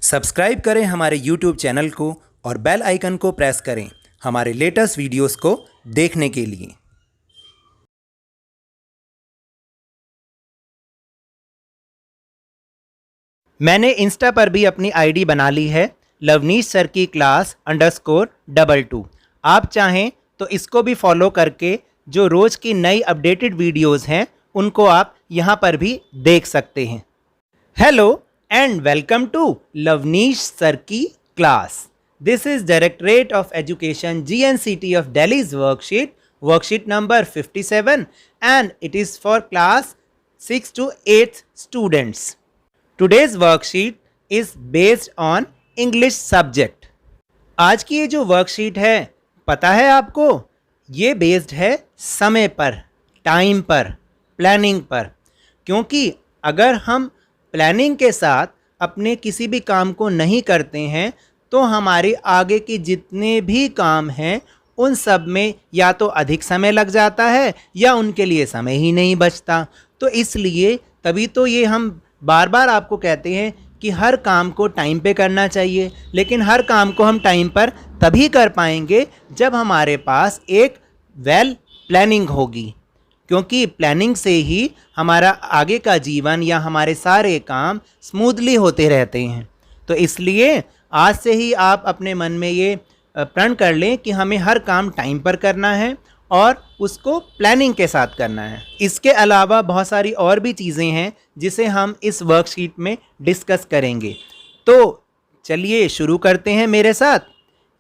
Subscribe करें हमारे YouTube channel को और बेल आइकन को प्रेस करें हमारे लेटेस्ट वीडियोस को देखने के लिए। मैंने इंस्टा पर भी अपनी आईडी बना ली है, लवनीश सर की क्लास _22। आप चाहें तो इसको भी फॉलो करके जो रोज़ की नई अपडेटेड वीडियोस हैं उनको आप यहाँ पर भी देख सकते हैं। Hello and welcome to Lavneesh sir की क्लास। This is directorate of education GNCT of Delhi's worksheet number 57 and it is for class 6 to 8 students. Today's worksheet is based on English subject. आज की ये जो वर्कशीट है, पता है आपको, ये बेस्ड है समय पर, टाइम पर, प्लानिंग पर। क्योंकि अगर हम प्लानिंग के साथ अपने किसी भी काम को नहीं करते हैं तो हमारे आगे के जितने भी काम हैं उन सब में या तो अधिक समय लग जाता है या उनके लिए समय ही नहीं बचता। तो इसलिए तभी तो ये हम बार बार आपको कहते हैं कि हर काम को टाइम पे करना चाहिए, लेकिन हर काम को हम टाइम पर तभी कर पाएंगे जब हमारे पास एक वेल प्लानिंग होगी। क्योंकि प्लानिंग से ही हमारा आगे का जीवन या हमारे सारे काम स्मूथली होते रहते हैं। तो इसलिए आज से ही आप अपने मन में ये प्रण कर लें कि हमें हर काम टाइम पर करना है और उसको प्लानिंग के साथ करना है। इसके अलावा बहुत सारी और भी चीज़ें हैं जिसे हम इस वर्कशीट में डिस्कस करेंगे। तो चलिए शुरू करते हैं मेरे साथ।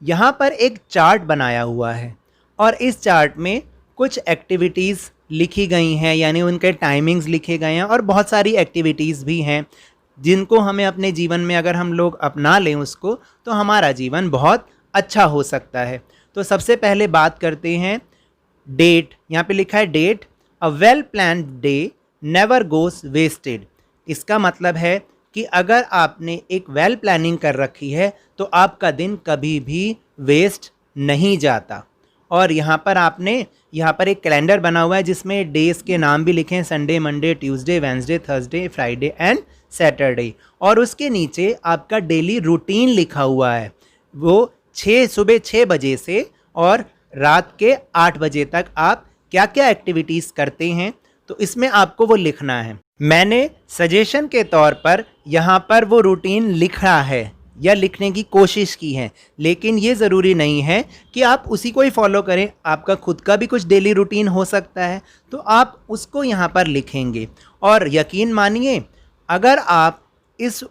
यहाँ पर एक चार्ट बनाया हुआ है और इस चार्ट में कुछ एक्टिविटीज़ लिखी गई हैं, यानी उनके टाइमिंग्स लिखे गए हैं और बहुत सारी एक्टिविटीज़ भी हैं जिनको हमें अपने जीवन में अगर हम लोग अपना लें उसको तो हमारा जीवन बहुत अच्छा हो सकता है। तो सबसे पहले बात करते हैं डेट। यहाँ पे लिखा है date, a well planned day never goes wasted. इसका मतलब है कि अगर आपने एक वेल प्लानिंग कर रखी है तो आपका दिन कभी भी वेस्ट नहीं जाता। और यहाँ पर एक कैलेंडर बना हुआ है जिसमें डेज के नाम भी लिखे हैं, Sunday, Monday, Tuesday, Wednesday, Thursday, Friday and Saturday. और उसके नीचे आपका डेली रूटीन लिखा हुआ है, वो सुबह 6 बजे से और रात के 8 बजे तक आप क्या क्या एक्टिविटीज़ करते हैं, तो इसमें आपको वो लिखना है। मैंने सजेशन के तौर पर यहाँ पर वो रूटीन लिखा है या लिखने की कोशिश की है, लेकिन ये ज़रूरी नहीं है कि आप उसी को ही फॉलो करें। आपका खुद का भी कुछ डेली रूटीन हो सकता है, तो आप उसको यहाँ पर लिखेंगे। और यकीन मानिए, अगर आप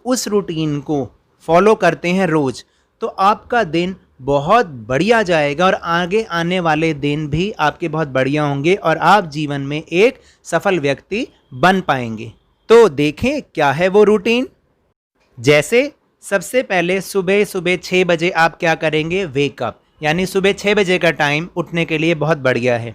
उस रूटीन को फॉलो करते हैं रोज़, तो आपका दिन बहुत बढ़िया जाएगा और आगे आने वाले दिन भी आपके बहुत बढ़िया होंगे और आप जीवन में एक सफल व्यक्ति बन पाएंगे। तो देखें क्या है वो रूटीन। जैसे सबसे पहले सुबह 6 बजे आप क्या करेंगे, वेकअप, यानी सुबह 6 बजे का टाइम उठने के लिए बहुत बढ़िया है।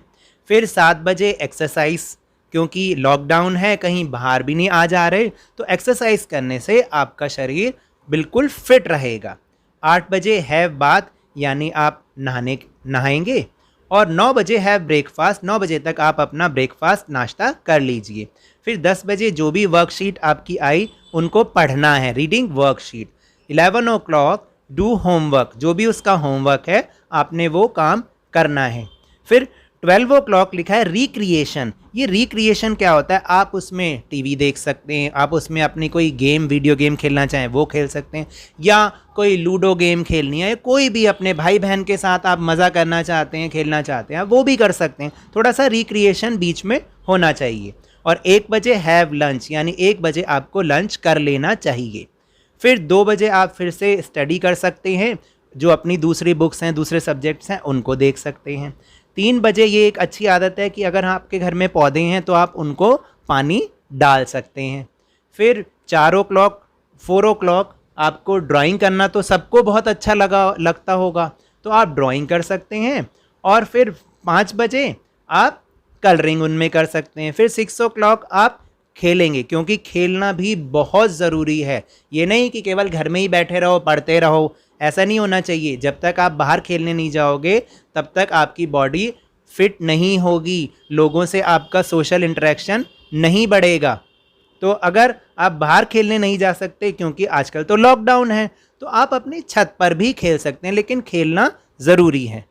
फिर 7 बजे एक्सरसाइज, क्योंकि लॉकडाउन है, कहीं बाहर भी नहीं आ जा रहे, तो एक्सरसाइज करने से आपका शरीर बिल्कुल फिट रहेगा। 8 बजे हैव बाथ, यानी आप नहाएंगे। और 9 बजे हैव ब्रेकफास्ट, 9 बजे तक आप अपना ब्रेकफास्ट नाश्ता कर लीजिए। फिर 10 बजे जो भी वर्कशीट आपकी आई उनको पढ़ना है, reading worksheet. 11 o'clock do homework, जो भी उसका होमवर्क है आपने वो काम करना है। फिर 12 o'clock लिखा है रिक्रिएशन। ये रिक्रिएशन क्या होता है, आप उसमें टीवी देख सकते हैं, आप उसमें अपनी कोई गेम, वीडियो गेम खेलना चाहें वो खेल सकते हैं, या कोई लूडो गेम खेलनी है, कोई भी अपने भाई बहन के साथ आप मज़ा करना चाहते हैं, खेलना चाहते हैं, वो भी कर सकते हैं। थोड़ा सा रिक्रिएशन बीच में होना चाहिए। और 1 बजे हैव लंच, यानी 1 बजे आपको लंच कर लेना चाहिए। फिर 2 बजे आप फिर से स्टडी कर सकते हैं, जो अपनी दूसरी बुक्स हैं, दूसरे सब्जेक्ट्स हैं, उनको देख सकते हैं। 3 बजे ये एक अच्छी आदत है कि अगर आपके घर में पौधे हैं तो आप उनको पानी डाल सकते हैं। फिर 4 o'clock 4 o'clock आपको ड्राइंग करना तो सबको बहुत अच्छा लगता होगा, तो आप ड्राइंग कर सकते हैं। और फिर 5 बजे आप कलरिंग उनमें कर सकते हैं। फिर 6 o'clock आप खेलेंगे, क्योंकि खेलना भी बहुत ज़रूरी है। ये नहीं कि केवल घर में ही बैठे रहो, पढ़ते रहो, ऐसा नहीं होना चाहिए। जब तक आप बाहर खेलने नहीं जाओगे तब तक आपकी बॉडी फिट नहीं होगी, लोगों से आपका सोशल इंटरेक्शन नहीं बढ़ेगा। तो अगर आप बाहर खेलने नहीं जा सकते क्योंकि आजकल तो लॉकडाउन है, तो आप अपनी छत पर भी खेल सकते हैं, लेकिन खेलना ज़रूरी है।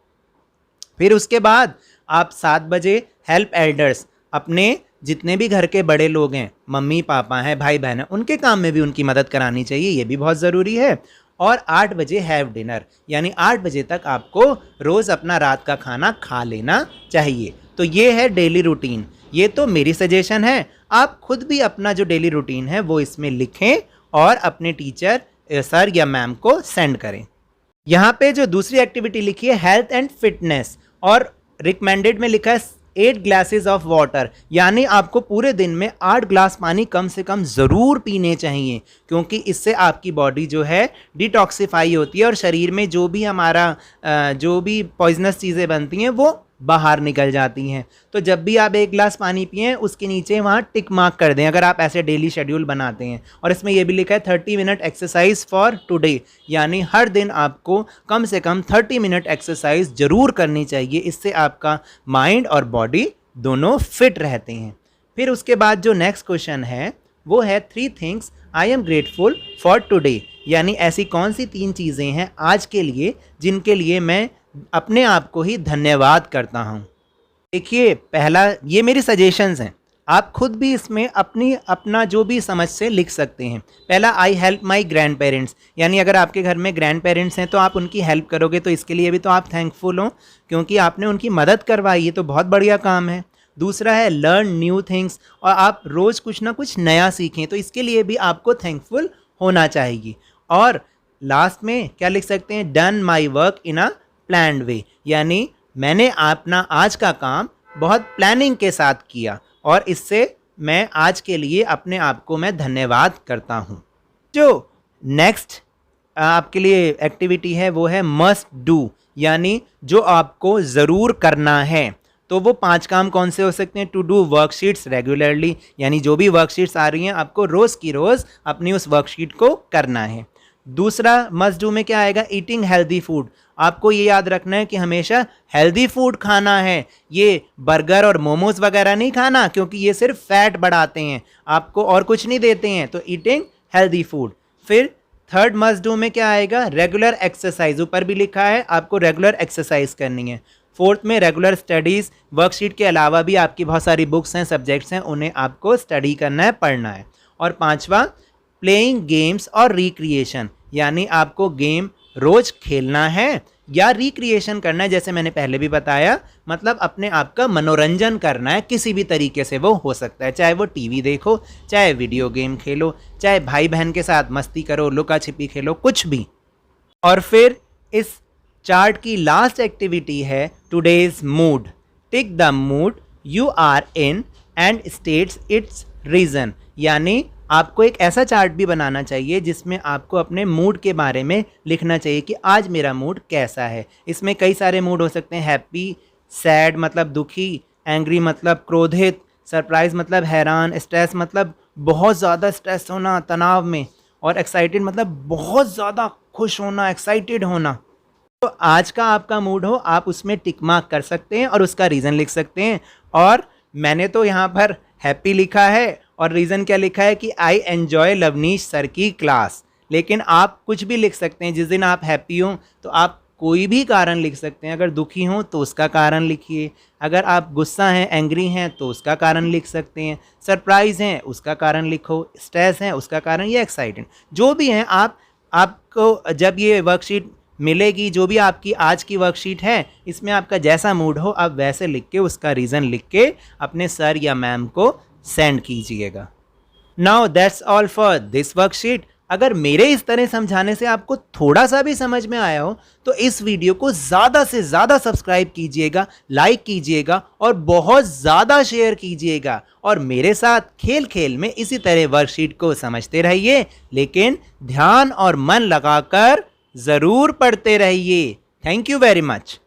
फिर उसके बाद आप 7 बजे हेल्प एल्डर्स, अपने जितने भी घर के बड़े लोग हैं, मम्मी पापा हैं, भाई बहन हैं, उनके काम में भी उनकी मदद करानी चाहिए, ये भी बहुत ज़रूरी है। और 8 बजे हैव डिनर, यानी 8 बजे तक आपको रोज़ अपना रात का खाना खा लेना चाहिए। तो ये है डेली रूटीन। ये तो मेरी सजेशन है, आप खुद भी अपना जो डेली रूटीन है वो इसमें लिखें और अपने टीचर सर या मैम को सेंड करें। यहाँ पे जो दूसरी एक्टिविटी लिखी है हेल्थ एंड फिटनेस, और रिकमेंडेड में लिखा है 8 ग्लासेस ऑफ वाटर, यानी आपको पूरे दिन में 8 ग्लास पानी कम से कम ज़रूर पीने चाहिए, क्योंकि इससे आपकी बॉडी जो है डिटॉक्सिफाई होती है और शरीर में जो भी हमारा जो भी पॉइजनस चीज़ें बनती हैं वो बाहर निकल जाती हैं। तो जब भी आप 1 ग्लास पानी पिएं उसके नीचे वहाँ टिक मार्क कर दें, अगर आप ऐसे डेली शेड्यूल बनाते हैं। और इसमें यह भी लिखा है 30 मिनट एक्सरसाइज फॉर टुडे, यानी हर दिन आपको कम से कम 30 मिनट एक्सरसाइज ज़रूर करनी चाहिए। इससे आपका माइंड और बॉडी दोनों फिट रहते हैं। फिर उसके बाद जो नेक्स्ट क्वेश्चन है वो है 3 things I am grateful for today, यानी ऐसी कौन सी 3 चीज़ें हैं आज के लिए जिनके लिए मैं अपने आप को ही धन्यवाद करता हूँ। देखिए, पहला, ये मेरी सजेशंस हैं, आप खुद भी इसमें अपना जो भी समझ से लिख सकते हैं। पहला, I help my grand parents, यानी अगर आपके घर में ग्रैंड पेरेंट्स हैं तो आप उनकी हेल्प करोगे, तो इसके लिए भी तो आप थैंकफुल हो क्योंकि आपने उनकी मदद करवाई, ये तो बहुत बढ़िया काम है। दूसरा है लर्न न्यू थिंग्स, और आप रोज़ कुछ ना कुछ नया सीखें, तो इसके लिए भी आपको थैंकफुल होना चाहिए। और लास्ट में क्या लिख सकते हैं, done my work in a planned way, यानी मैंने अपना आज का काम बहुत प्लानिंग के साथ किया और इससे मैं आज के लिए अपने आप को मैं धन्यवाद करता हूँ। जो नेक्स्ट आपके लिए एक्टिविटी है वो है मस्ट डू, यानी जो आपको ज़रूर करना है। तो वो 5 काम कौन से हो सकते हैं, टू डू वर्कशीट्स रेगुलरली, यानी जो भी वर्कशीट्स आ रही हैं आपको रोज़ की रोज़ अपनी उस वर्कशीट को करना है। दूसरा मस्ट डू में क्या आएगा, ईटिंग हेल्दी फूड, आपको ये याद रखना है कि हमेशा हेल्दी फूड खाना है, ये बर्गर और मोमोज वगैरह नहीं खाना क्योंकि ये सिर्फ फैट बढ़ाते हैं, आपको और कुछ नहीं देते हैं। तो ईटिंग हेल्दी फूड। फिर थर्ड मस्ट डू में क्या आएगा, रेगुलर एक्सरसाइज, ऊपर भी लिखा है आपको रेगुलर एक्सरसाइज करनी है। फोर्थ में रेगुलर स्टडीज़, वर्कशीट के अलावा भी आपकी बहुत सारी बुक्स हैं, सब्जेक्ट्स हैं, उन्हें आपको स्टडी करना है, पढ़ना है। और पांचवा प्लेइंग गेम्स और रिक्रिएशन, यानी आपको गेम रोज़ खेलना है या रिक्रिएशन करना है, जैसे मैंने पहले भी बताया, मतलब अपने आप का मनोरंजन करना है, किसी भी तरीके से वो हो सकता है, चाहे वो टीवी देखो, चाहे वीडियो गेम खेलो, चाहे भाई बहन के साथ मस्ती करो, लुका छिपी खेलो, कुछ भी। और फिर इस चार्ट की लास्ट एक्टिविटी है today's mood, tick the mood you are in and states its reason, यानी आपको एक ऐसा चार्ट भी बनाना चाहिए जिसमें आपको अपने मूड के बारे में लिखना चाहिए कि आज मेरा मूड कैसा है। इसमें कई सारे मूड हो सकते हैं, हैप्पी, सैड मतलब दुखी, एंग्री मतलब क्रोधित, सरप्राइज मतलब हैरान, स्ट्रेस मतलब बहुत ज़्यादा स्ट्रेस होना तनाव में, और एक्साइटेड मतलब बहुत ज़्यादा खुश होना, एक्साइटेड होना। तो आज का आपका मूड हो, आप उसमें टिक मार्क कर सकते हैं और उसका रीज़न लिख सकते हैं। और मैंने तो यहाँ पर हैप्पी लिखा है और रीज़न क्या लिखा है कि आई एन्जॉय लवनीश सर की क्लास, लेकिन आप कुछ भी लिख सकते हैं। जिस दिन आप हैप्पी हों तो आप कोई भी कारण लिख सकते हैं, अगर दुखी हों तो उसका कारण लिखिए, अगर आप गुस्सा हैं, एंग्री हैं तो उसका कारण लिख सकते हैं, सरप्राइज़ हैं उसका कारण लिखो, स्ट्रेस हैं उसका कारण, या एक्साइटेड, जो भी हैं आपको जब ये वर्कशीट मिलेगी, जो भी आपकी आज की वर्कशीट है, इसमें आपका जैसा मूड हो आप वैसे लिख के उसका रीज़न लिख के अपने सर या मैम को सेंड कीजिएगा। Now that's all for this worksheet. अगर मेरे इस तरह समझाने से आपको थोड़ा सा भी समझ में आया हो तो इस वीडियो को ज़्यादा से ज़्यादा सब्सक्राइब कीजिएगा, लाइक कीजिएगा और बहुत ज़्यादा शेयर कीजिएगा। और मेरे साथ खेल खेल में इसी तरह वर्कशीट को समझते रहिए, लेकिन ध्यान और मन लगाकर ज़रूर पढ़ते रहिए। Thank you very much.